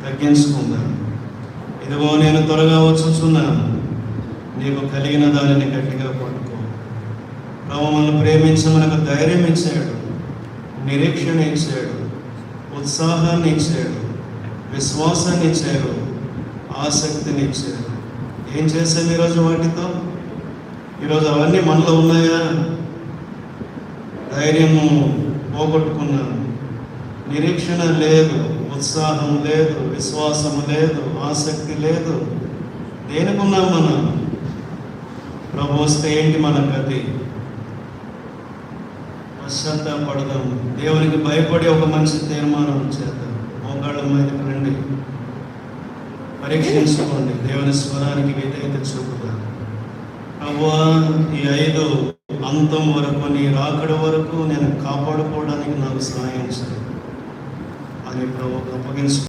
తగ్గించుకుందాం. ఇదిగో నేను త్వరగా వచ్చుచున్నాను, నీకు కలిగిన దానిని గట్టిగా పట్టుకో. ప్రభు మనల్ని ప్రేమించి మనకు ధైర్యం ఇచ్చాడు, నిరీక్షణ ఇచ్చాడు, ఉత్సాహాన్ని ఇచ్చాడు, విశ్వాసాన్ని ఇచ్చాడు, ఆసక్తిని ఇచ్చాడు. ఏం చేసాం ఈరోజు వాటితో? ఈరోజు అవన్నీ మనలో ఉన్నాయా? ధైర్యము పోగొట్టుకున్నాను, నిరీక్షణ లేదు, ఉత్సాహం లేదు, విశ్వాసము లేదు, ఆసక్తి లేదు. దేనికున్నాం మనం? ప్రభు వస్తే ఏంటి మన గతి? పశ్చాత్తాపడదాం, దేవునికి భయపడి ఒక మంచి తీర్మానం చేద్దాం. మోకాళ్ళ మీదకి రండి, పరీక్షించుకోండి, దేవుని స్వరానికి విధేయత చూపుదాం. ప్రభువా, ఈ 5 అంతం వరకు, నీ రాకడ వరకు నేను కాపాడుకోవడానికి నాకు సహాయం చేయాలి అని ప్రభువుకు అప్పగించు.